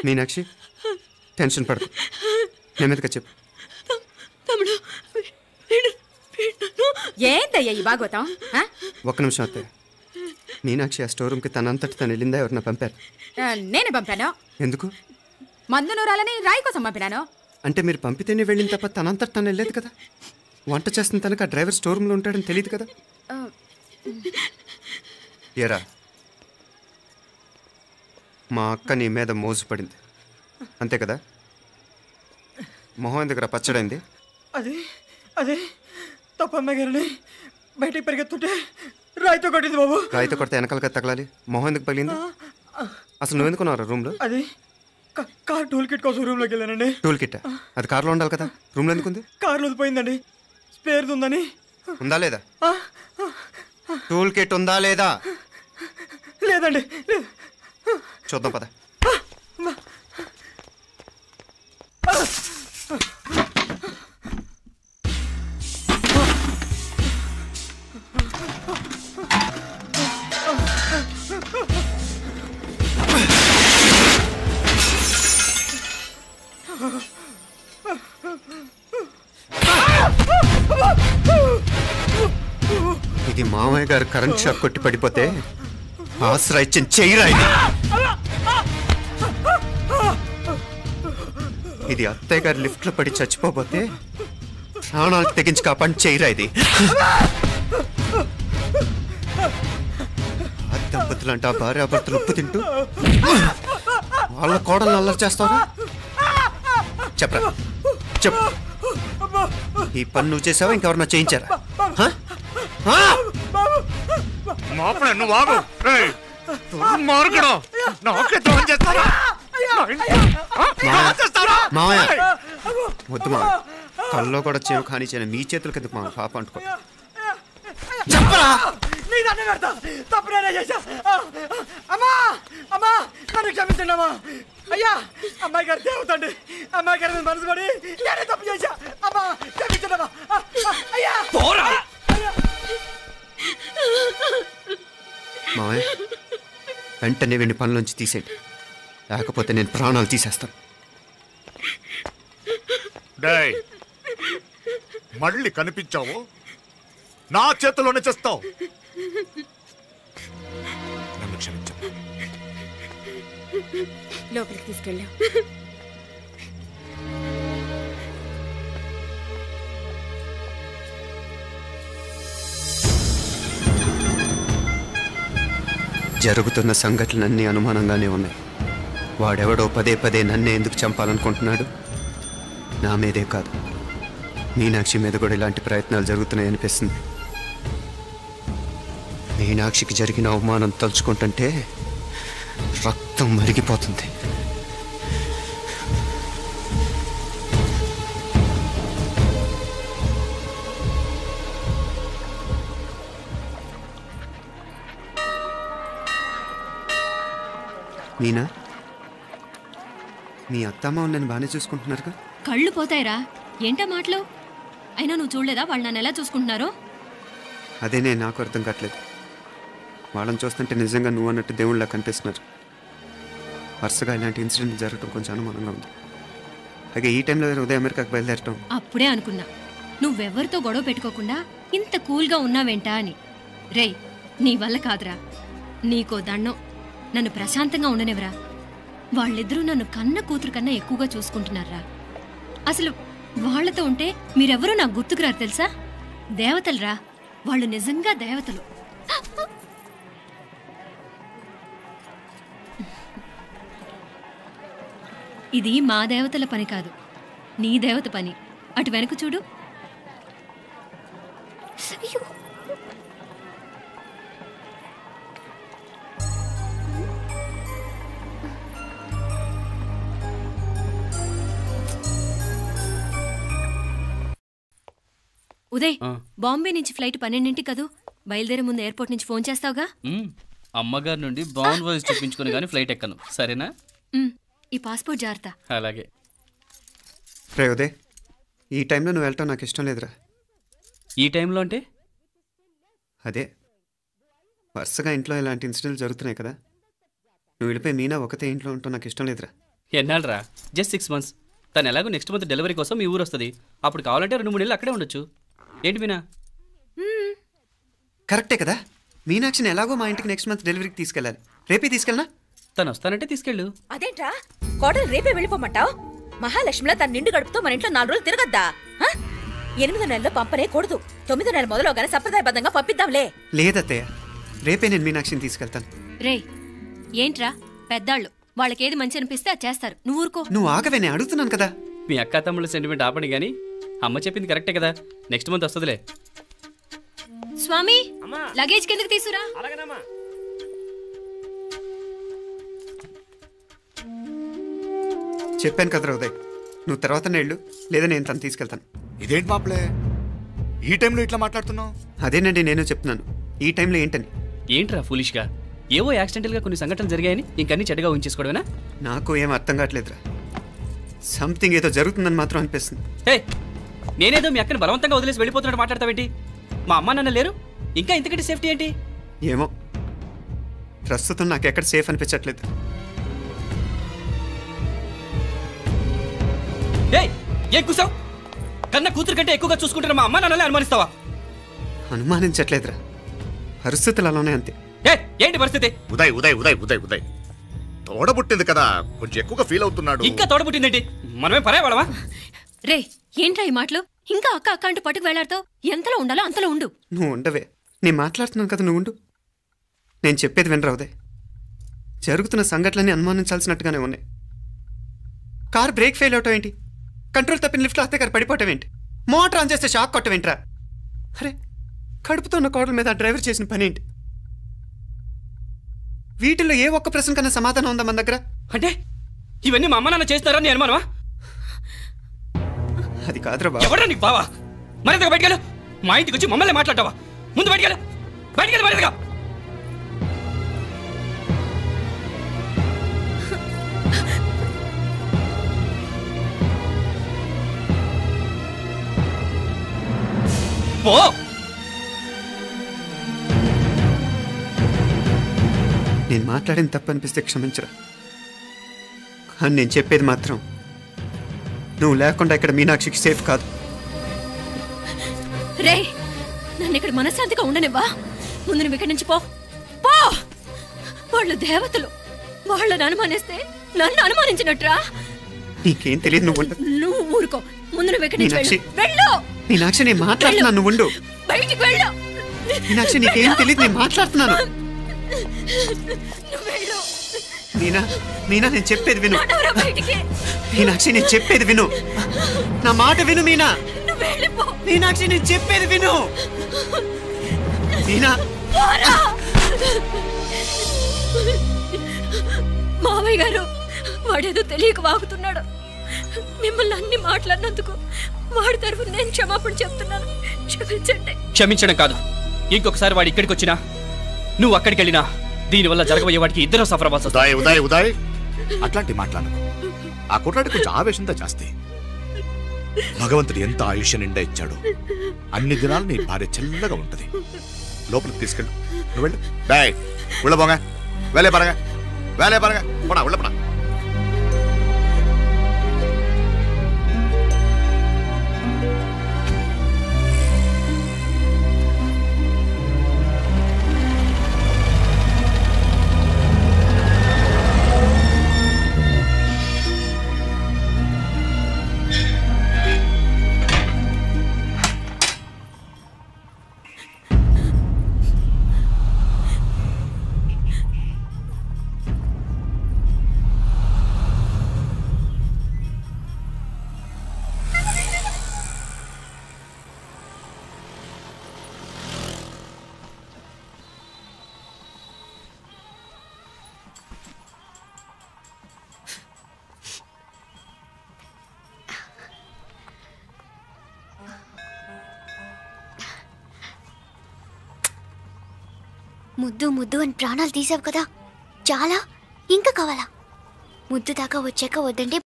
Meenakshi tension పడకు, నెమ్మదిగా చెప్పు. ఏంటయ్యా ఈ భాగవతం? ఒక్క నిమిషం అత్తయ్య. మీనాక్షి ఆ స్టోర్ రూమ్కి తనంతటి తను వెళ్ళిందా, ఎవరిన పంపారు? నేనే పంపాను. ఎందుకు? మందు నూరాలని రాయి కోసం పంపినాను. అంటే మీరు పంపితేనే వెళ్ళింది తప్ప తనంతటి తను వెళ్ళలేదు కదా. వంట చేస్తున్న తనకు ఆ డ్రైవర్ స్టోర్ రూమ్లో ఉంటాడని తెలియదు కదా. ఏరా, మా అక్క నీ మీద మోజు పడింది అంతే కదా? మొహం దగ్గర పచ్చడైంది. అది అదే తప్పమ్మ గారిని బయటికి పరిగెత్తుంటే రాయితో కొట్టింది బాబు. రాయితో కొడితే వెనకాలగా తగలాలి, మొహం ఎందుకు పగిలింది? అసలు నువ్వు ఎందుకున్నావు రూమ్లో? అది కార్ టూల్ కిట్ కోసం రూమ్లోకి వెళ్ళానండి. టూల్ కిట్ అది కార్లో ఉండాలి కదా, రూమ్లో ఎందుకుంది? కార్లో పోయిందండి, స్పేర్ ఉందని. ఉందా లేదా? టూల్ కిట్ ఉందా లేదా? లేదండి. చూద్దాం పద. ఇది మామయ్య గారు కరెంట్ షాక్ కొట్టి పడిపోతే ఆసరా ఇచ్చిన చెయ్యిరా ఇది అత్తయ్య గారు లిఫ్ట్ లో పడి చచ్చిపోతే ప్రాణాలకు తెగించి కాపాడి చెయ్యిరా ఇది. దంపతులు అంటే ఆ భార్యాభర్తలు ఉప్పు తింటూ వాళ్ళ కోడలు అల్లరి చేస్తారా? చెప్పరా చెప్పు, ఈ పని నువ్వు చేసావా ఇంకెవరన్నా చేయించారా? వద్దు మా కల్లో కూడా చేవు కానీ చేయను, మీ చేతులు కింద మా పాప అంటుకో. చెప్పరా? తప్పునే చేశా. అమ్మా అమ్మా నన్ను క్షమించండి అమ్మా. అయ్యా అమ్మాయి గారు దేవతండి, అమ్మాయి గారి మనసు పడి నేనే తప్పు చేశా. అమ్మా క్షమించండి అమ్మా. అయ్యా మావయ్య వెంటనే వీడిని పనులోంచి తీసేయండి, లేకపోతే నేను ప్రాణాలు తీసేస్తాను. మళ్ళీ కనిపించావు నా చేతిలోనే చేస్తావు. నన్ను క్షమించు. లోపలికి తీసుకెళ్ళా. జరుగుతున్న సంఘటనలన్నీ అనుమానంగానే ఉన్నాయి. వాడెవడో పదే పదే నన్నే ఎందుకు చంపాలనుకుంటున్నాడు? నా మీదే కాదు, మీనాక్షి మీద కూడా ఇలాంటి ప్రయత్నాలు జరుగుతున్నాయి అనిపిస్తుంది. మీనాక్షికి జరిగిన అవమానం తలుచుకుంటుంటే రక్తం మరిగిపోతుంది. మీనా, మీ అత్తమ్మ నన్ను బాగానే చూసుకుంటున్నారుగా? కళ్ళు పోతాయిరా, ఏంటా మాటలు? అయినా నువ్వు చూడలేదా వాళ్ళు నన్ను ఎలా చూసుకుంటున్నారో? అదేనే నాకు అర్థం కావట్లేదు. వాళ్ళని చూస్తుంటే నిజంగా నువ్వు అన్నట్టు దేవుళ్ళ కనిపిస్తున్నారు. వరుసగా ఇలాంటి ఇన్సిడెంట్ జరగడం కొంచెం అనుమానంగా ఉంది. అలాగే ఈ టైంలో ఉదయం అమెరికాకు బయలుదేరటం. అప్పుడే అనుకున్నా నువ్వెవరితో గొడవ పెట్టుకోకుండా ఇంత కూల్గా ఉన్నావేంటా అని. రేయ్, నీ వల్ల కాదురా, నీకో దండం, నన్ను ప్రశాంతంగా ఉండనివరా. వాళ్ళిద్దరూ నన్ను కన్న కూతురు కన్నా ఎక్కువగా చూసుకుంటున్నారా. అసలు వాళ్లతో ఉంటే మీరెవరూ నాకు గుర్తుకురారు తెలుసా? దేవతలురా వాళ్ళు, నిజంగా దేవతలు. ఇది మా దేవతల పని కాదు, నీ దేవత పని. అటు వెనక చూడు. ఉదయ్, బాంబే నుంచి ఫ్లైట్ 12ంటికి కదూ. బయలుదేరే ముందు ఎయిర్పోర్ట్ నుంచి ఫోన్ చేస్తావుగా? అమ్మగారి నుండి బాండ్ వాయిస్ చూపించుకుని కానీ ఫ్లైట్ ఎక్కను, సరేనా? ఈ పాస్పోర్ట్ జాగ్రత్త. అలాగే. రే ఉదయ్, ఈ టైంలో నువ్వు వెళ్ళటం నాకు ఇష్టం లేదురా. ఈ టైంలో అంటే? అదే వరుసగా ఇంట్లో ఇలాంటి ఇన్సిడెంట్లు జరుగుతున్నాయి కదా, నువ్వు వెళ్ళిపోయి మీనా ఒకతే ఇంట్లో ఉంటావు నాకు ఇష్టం లేదురా. ఎన్నాళ్ళరా? Just 6 months. తను ఎలాగో నెక్స్ట్ మంత్ డెలివరీ కోసం మీ ఊరు వస్తుంది. అప్పుడు కావాలంటే 2-3 నెలలు అక్కడే ఉండొచ్చు. ఏంటి మీనా? కరెక్టే కదా, మీనాక్షిని ఎలాగో మా ఇంటికి నెక్స్ట్ మంత్ డెలివరీకి తీసుకెళ్ళాలి. రేపే తీసుకెళ్ళనా? తను వస్తానంటే తీసుకెళ్ళు. అదేంట్రా కోడలు రేపే వెళ్ళిపోమంటావు? మహాలక్ష్మిలా తన నిండు గడుపుతో మన ఇంట్లో 4 రోజులు తిరగద్దా? 8వ నెలలో పంపనే కూడదు. 9వ నెల మొదలుగానే సంప్రదాయబద్ధంగా పంపిద్దాంలే. లేదత్తయ్య, రేపే నేను మీనాక్షిని తీసుకెళ్తాను. రే ఏంట్రా పెద్దాళ్ళు, వాళ్ళకేది మంచి అనిపిస్తే అది చేస్తారు. నువ్వు ఊరుకో. నువ్వు ఆగవే, నేను అడుగుతున్నాను కదా. మీ అక్క తమ్ముళ్ళ సెంటిమెంట్ ఆపండి కానీ అమ్మ చెప్పింది కరెక్టే కదా, నెక్స్ట్ మంత్ వస్తుందిలే. స్వామి లగేజ్ కిందకి తీసురా. చెప్పాను కదరా ఉదయ్, నువ్వు తర్వాత నేళ్ళు లేదా నేను తను తీసుకెళ్తాను. ఇదేంటి మాప్లే, ఈ టైంలో ఇట్లా మాట్లాడుతున్నావు? అదేనండి నేను చెప్తున్నాను, ఈ టైంలో ఏంటని. ఏంట్రా ఫులిష్గా? ఏవో యాక్సిడెంటల్గా కొన్ని సంఘటనలు జరిగాయని ఇంకన్నీ చెడ్డగా ఊహించేసుకోవడమేనా? నాకు ఏం అర్థం కావట్లేదురా, సంథింగ్ ఏదో జరుగుతుందని మాత్రం అనిపిస్తుంది. హే, నేనేదో మీ అక్కని బలవంతంగా వదిలేసి వెళ్ళిపోతున్నట్టు మాట్లాడతావేంటి? మా అమ్మ నాన్న లేరు, ఇంకా ఇంతకంటే సేఫ్టీ ఏంటి? ఏమో, ప్రస్తుతం నాకు ఎక్కడ సేఫ్ అనిపించట్లేదు. ఏం కూసావు? కన్న కూతురు కంటే ఎక్కువగా చూసుకుంటున్న మా అమ్మ నాన్నలే అనుమానిస్తావా? అనుమానించట్లేదురా, పరిస్థితులు అలానే అంతే. ఏంటి పరిస్థితి? ఉదయ్ ఉదయ్ ఉదయ్ ఉదయ్ ఉదయ్ తోడబుట్టింది కదా, కొంచెం ఎక్కువగా ఫీల్ అవుతున్నాడు. ఇంకా తోడబుట్టిందేంటి? మనమే పరేవాళ్ళమా? రే ఏంట్రా ఈ మాటలు? ఇంకా అక్క అక్క అంటూ పట్టుకు వెళ్లాడుతావు. ఎంతలో ఉండాలో అంతలో ఉండు. నువ్వు ఉండవే, నేను మాట్లాడుతున్నాను కదా, నువ్వు ఉండు. నేను చెప్పేది వినరా ఉదయ్, జరుగుతున్న సంఘటనలన్నీ అనుమానించాల్సినట్టుగానే ఉన్నాయి. కార్ బ్రేక్ ఫెయిల్ అవటం ఏంటి, కంట్రోల్ తప్పిన లిఫ్ట్లో అత్తే గారు పడిపోవటం ఏంటి, మోటార్ ఆన్ చేస్తే షాక్ కొట్టం ఏంట్రా? అరే, కడుపుతో ఉన్న కోడల మీద ఆ డ్రైవర్ చేసిన పని ఏంటి? వీటిల్లో ఏ ఒక్క ప్రశ్న కన్నా సమాధానం ఉందా మన దగ్గర? అంటే ఇవన్నీ మా అమ్మ నాన్న చేస్తారా నీ అనుమానమా? అది కాదురా బాబు. ఎవరా నీకు బావా? మరింతగా బయటకెళ్ళు. మా ఇంటికి వచ్చి మమ్మల్ని మాట్లాడతావా? ముందు బయటకెళ్ళు, బయటకెళ్ళు మరింతగా. పో. నేను మాట్లాడిన తప్పు అనిపిస్తే క్షమించరా, కానీ నేను చెప్పేది మాత్రం నువ్వు లేకుండా ఇక్కడ మీనాక్షికి సేఫ్ కాదు. రే నన్ను ఇక్కడ మనశ్శాంతిగా ఉండనివ్వా. ముందు నువ్వు ఇక్కడి నుంచి పో. పో. వాళ్ళు దేవతలు, వాళ్ళని అనుమానిస్తే నన్ను అనుమానించినట్రా. నీకేం తెలియదు, నువ్వు ఉండు. నువ్వు ఊరుకో. ముందు నువ్వు ఇక్కడి నుంచి మీనాక్షి, వెళ్ళు. మీనాక్షి నేను మాట్లాడుతున్నాను, నువ్వు ఉండు. బయటికి వెళ్ళు. మీనాక్షి నీకేం తెలియదు, నేను మాట్లాడుతున్నాను. నువ్వు వెళ్ళు. మీనా, మీనా నేను చెప్పేది విను. నడవరా బయటికి. మీనాక్షి నేను చెప్పేది విను, నా మాట విను. మీనా, నువ్వు వెళ్ళిపో. మీనాక్షి నేను చెప్పేది విను. మీనా, పోరా. మావయ్య గారు, వాడేదో తెలియక వాగుతున్నాడు. మిమ్మల్ని అన్ని మాట్లాడినందుకు వాడి తరఫున నేను క్షమాపణ చెప్తున్నాను. క్షమించండి. క్షమించడం కాదు, ఇంకొకసారి వాడు ఇక్కడికి వచ్చినా నువ్వు అక్కడికి వెళ్ళినా దీనివల్ల జరగబోయే వాడికి ఇద్దరు సఫర్ అవ్వాల్సి వస్తుంది. ఉదయ్ ఉదయ్ ఉదయ్ అట్లాంటి మాట్లాడకు. ఆ కుట్రాడి కొంచెం ఆవేశంతో జాస్తి. భగవంతుడు ఎంత ఆయుష్య నిండా ఇచ్చాడు, అన్ని దినాలు నీ భార్య చల్లగా ఉంటది. లోపలికి తీసుకెళ్ళు, నువ్వు వెళ్ళు. డాయ్ ఉళ్ళ పోగా, వేలే పరగా, వేలే పరగా, పోడా ఉళ్ళ పడా. ముద్దు ముద్దు అని ప్రాణాలు తీసావు కదా, చాలా ఇంకా కావాలా? ముద్దు దాకా వచ్చాక వద్దంటే